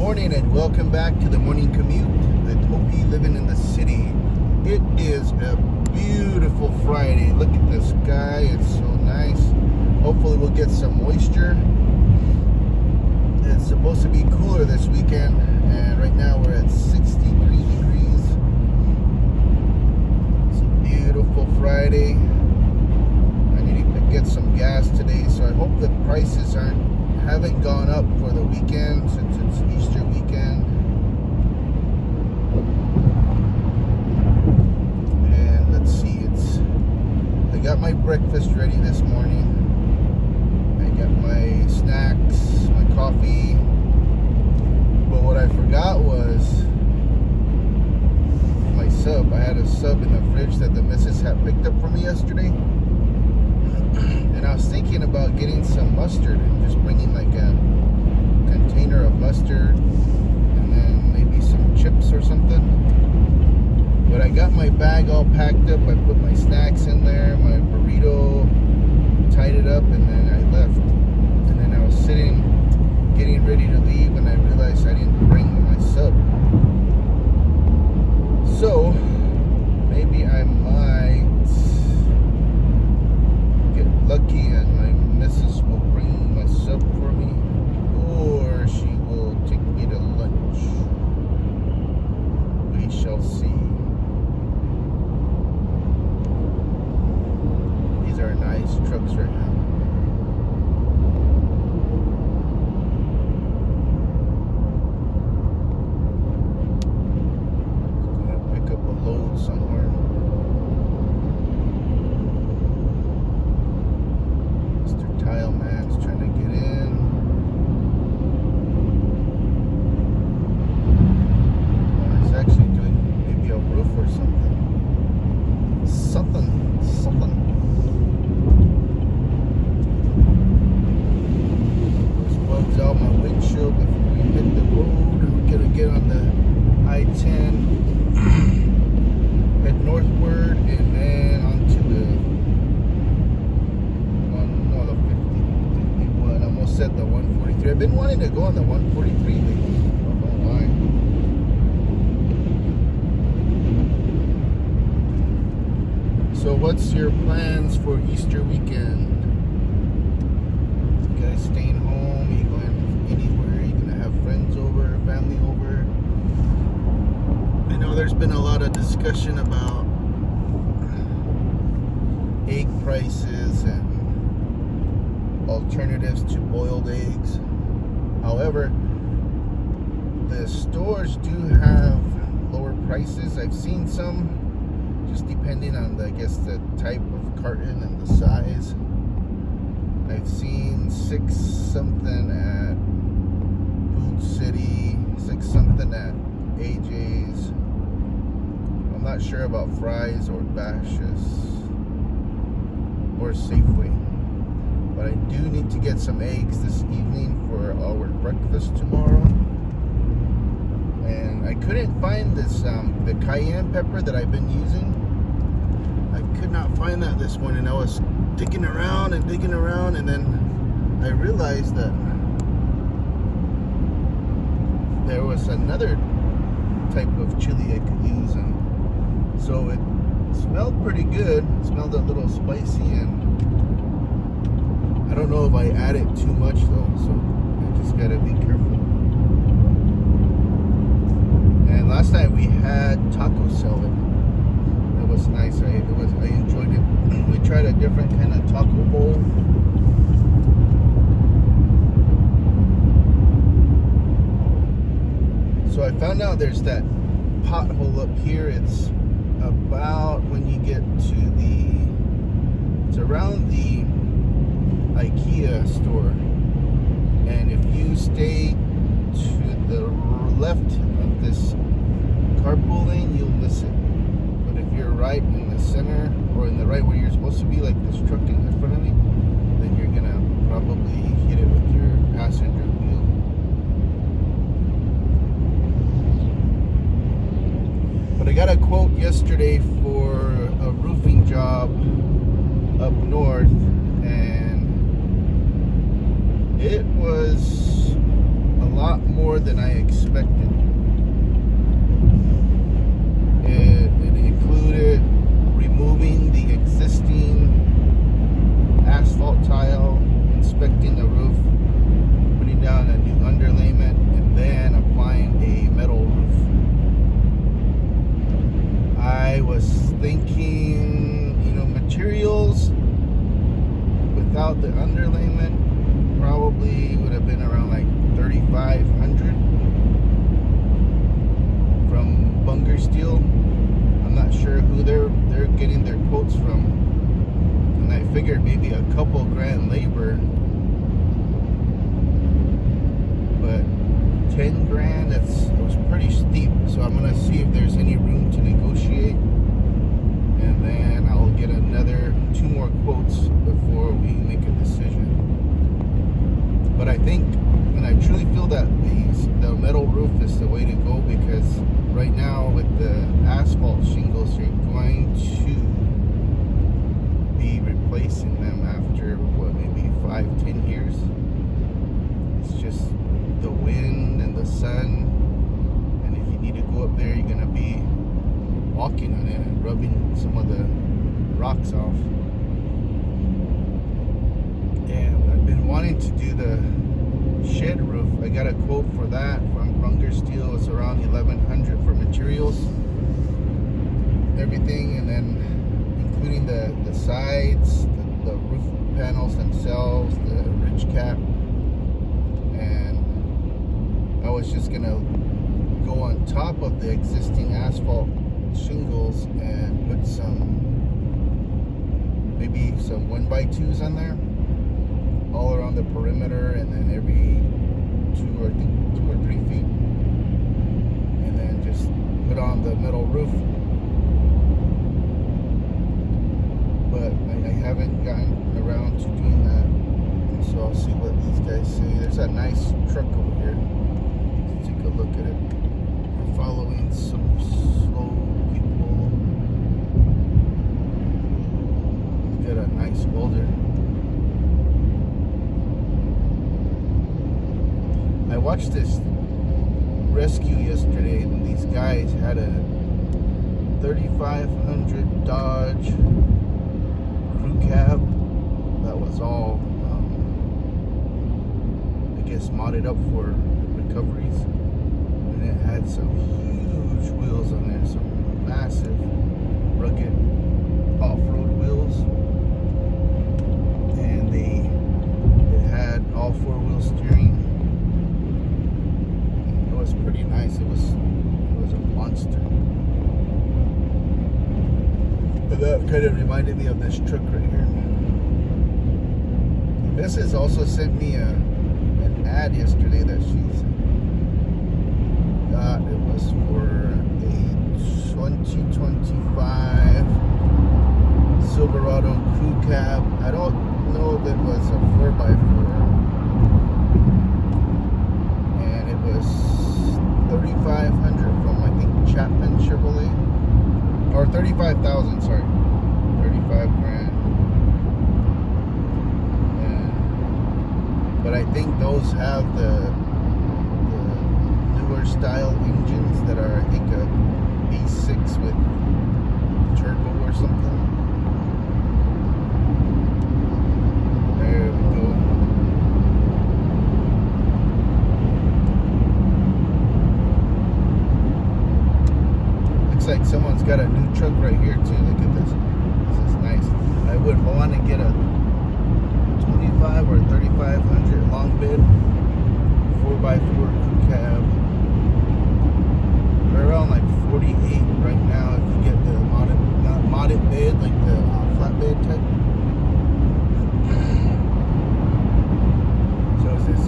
morning and welcome back to the morning commute with Toby living in the city. It is a beautiful Friday. Look at the sky, it's so nice. Hopefully we'll get some moisture. It's supposed to be cooler this weekend, and right now we're at 63 degrees. It's a beautiful Friday. I need to get some gas today, so I hope the prices haven't gone up for the weekend since it's Easter weekend. And let's see, I got my breakfast ready this morning. I got my snacks, my coffee. But what I forgot was my sub. I had a sub in the fridge that the missus had picked up for me yesterday. And I was thinking about getting some mustard and just bringing like a container of mustard and then maybe some chips or something. But I got my bag all packed up. I put my snacks in there, my burrito, tied it up, and then I left. And then I was sitting, getting ready to leave, and I realized I didn't bring my sub. So maybe I might lucky and my missus will bring my sub for me, or she will take me to lunch. We shall see. These are nice trucks right now. Just gonna pick up a load somewhere. Tile man's trying to get in. He's actually doing maybe a roof or something. Something. Just plugs out my windshield before we hit the road. We're gonna get on the I-10, head northward, and then onto the said the 143. I've been wanting to go on the 143 lately. I don't know why. So what's your plans for Easter weekend? You guys staying home? Are you going anywhere? Are you going to have friends over, family over? I know there's been a lot of discussion about egg prices and alternatives to boiled eggs. However, the stores do have lower prices. I've seen some, just depending on the type of carton and the size. I've seen 6 something at Food City, 6 something at AJ's. I'm not sure about Fry's or Bash's or Safeway. But I do need to get some eggs this evening for our breakfast tomorrow. And I couldn't find this, the cayenne pepper that I've been using. I could not find that this morning. I was digging around, and then I realized that there was another type of chili I could use. And so it smelled pretty good. It smelled a little spicy, and I don't know if I added too much though, so I just gotta be careful. And last night we had taco salad. It was nice. I enjoyed it. We tried a different kind of taco bowl. So I found out there's that pothole up here. It's about when you get to it's around the IKEA store, and if you stay to the left of this carpool lane, you'll miss it. But if you're right in the center, or in the right where you're supposed to be, like this truck in front of me, then you're gonna probably hit it with your passenger wheel. But I got a quote yesterday for a roofing job up north, and it was a lot lot more than I expected. It included removing the existing asphalt tile, inspecting the roof, putting down a new underlayment, and then applying a metal roof. I was thinking, materials without the underlayment probably would have been around like $3,500 from Bonjour Steel. I'm not sure who they're getting their quotes from, and I figured maybe a couple grand labor, but 10 grand, it was pretty steep. So I'm gonna see if there's any room to negotiate, and then I'll get another 2 more quotes before we make a decision. But I think, and I truly feel that the metal roof is the way to go, because right now with the asphalt shingles, you're going to be replacing them after maybe 5-10 years. It's just the wind and the sun, and if you need to go up there, you're gonna be walking on it and rubbing some of the rocks off. And I've been wanting to do the shed roof. I got a quote for that from Bonjour Steel. It's around $1,100 for materials, everything, and then including the sides, the roof panels themselves, the ridge cap. And I was just gonna go on top of the existing asphalt shingles and put maybe some 1x2s on there, all around the perimeter, and then every 2 or 3 feet, and then just put on the metal roof. But I haven't gotten around to doing that, and so I'll see what these guys say. There's a nice truck over here. Let's take a look at it. We're following some slow people. Got a nice welder. I watched this rescue yesterday, and these guys had a 3,500 Dodge crew cab that was all, I guess, modded up for recoveries, and it had some huge wheels on there, some massive, rugged off-road wheels, and it had all 4-wheel steering. It was pretty nice. It was a monster. But that kind of reminded me of this truck right here. Mrs. also sent me an ad yesterday that she's got. It was for a 2025 Silverado crew cab. I don't know if it was a 4x4, and it was 3,500 from, I think, Chapman Chevrolet, or 35,000. Sorry, 35 grand. But I think those have the newer style engines that are, I think, a V6 with turbo or something. There we go. Looks like someone's got a new truck right here too. Look at this. This is nice. I would want to get a 25 or 3,500 long bed 4x4 crew cab. They're around like 48 right now if you get the not modded bed, like the flatbed type. So it's this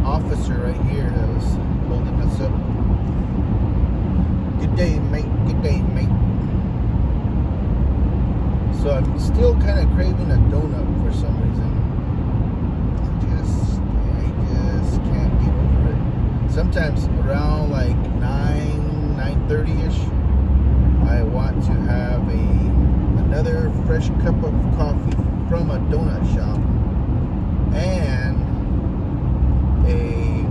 officer right here that was holding us up. Good day, mate. Good day, mate. So I'm still kind of craving a donut for some reason. I just can't get over it. Sometimes around like 9:30ish, I want to have another fresh cup of coffee from a donut shop and a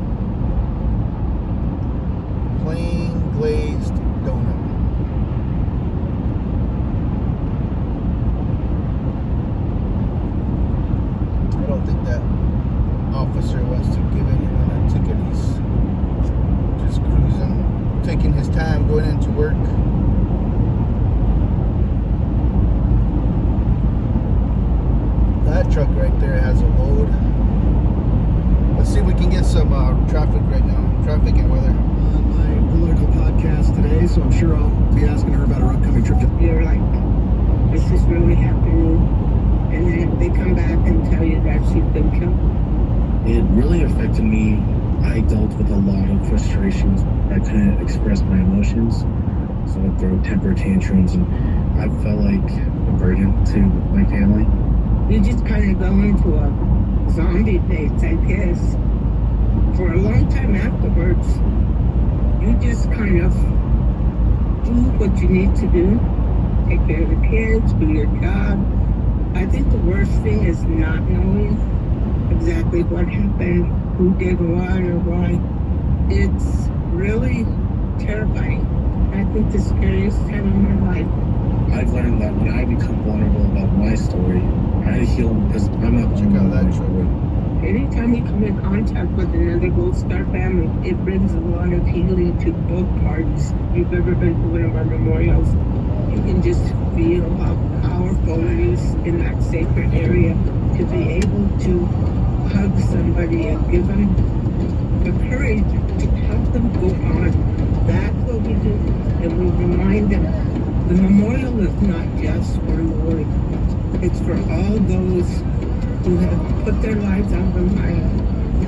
going into work. That truck right there has a load. Let's see if we can get some traffic right now. Traffic and weather. On my political podcast today, so I'm sure I'll be asking her about her upcoming trip. You're like, this is really happening. And then they come back and tell you that she's been killed. It really affected me. I dealt with a lot of frustrations. I couldn't express my emotions, so I'd throw temper tantrums, and I felt like a burden to my family. You just kind of go into a zombie phase, I guess. For a long time afterwards, you just kind of do what you need to do. Take care of the kids, do your job. I think the worst thing is not knowing exactly what happened, who did what or why. It's really terrifying. I think the scariest time of my life. I've learned that when I become vulnerable about my story, I heal because I'm not Check out that truck. Anytime you come in contact with another Gold Star family, it brings a lot of healing to both parties. If you've ever been to one of our memorials, you can just feel how powerful it is in that sacred area to be able to hug somebody and give them the courage to help them go on. That's what we do, and we remind them the memorial is not just for Lori. It's for all those who have put their lives on the line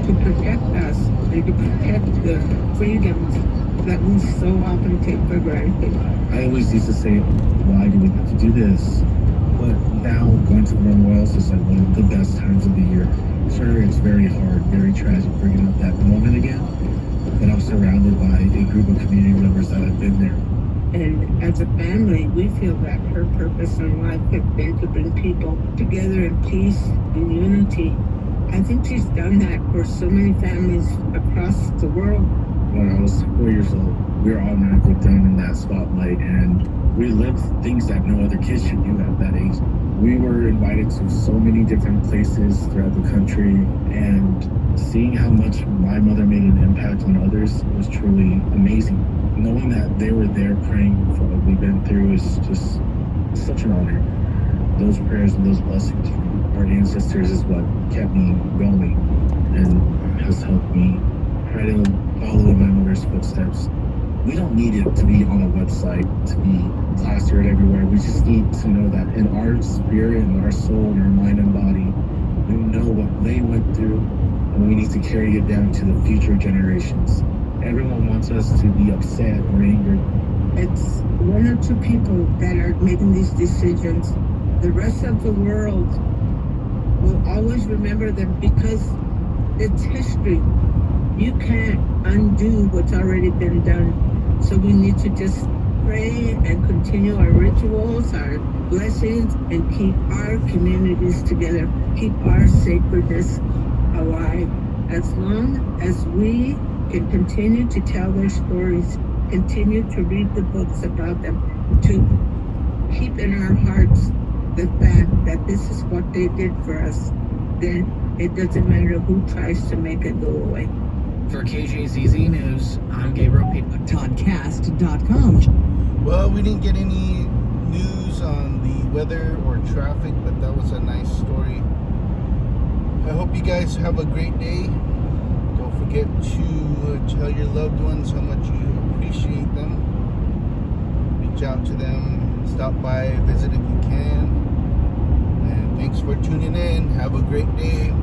to protect us and to protect the freedoms that we so often take for granted. I always used to say, why do we have to do this? But now going to the memorials is like one of the best times of the year. Sure, it's very hard, very tragic bringing up that moment again, but I'm surrounded by a group of community members that have been there. And as a family, we feel that her purpose in life has been to bring people together in peace and unity. I think she's done that for so many families across the world. When I was 4 years old, we were automatically thrown in that spotlight, and we lived things that no other kid should do at that age. We were invited to so many different places throughout the country, and seeing how much my mother made an impact on others was truly amazing. Knowing that they were there praying for what we've been through is just such an honor. Those prayers and those blessings from our ancestors is what kept me going and has helped me try to follow in my mother's footsteps. We don't need it to be on a website, to be plastered everywhere. We just need to know that in our spirit, in our soul, in our mind and body, we know what they went through, and we need to carry it down to the future generations. Everyone wants us to be upset or angry. It's one or two people that are making these decisions. The rest of the world will always remember them because it's history. You can't undo what's already been done. So we need to just pray and continue our rituals, our blessings, and keep our communities together, keep our sacredness alive. As long as we can continue to tell their stories, continue to read the books about them, to keep in our hearts the fact that this is what they did for us, then it doesn't matter who tries to make it go away. For KJZZ News, I'm Gabriel P. Toddcast.com. Well, we didn't get any news on the weather or traffic, but that was a nice story. I hope you guys have a great day. Don't forget to tell your loved ones how much you appreciate them. Reach out to them, stop by, visit if you can. And thanks for tuning in. Have a great day.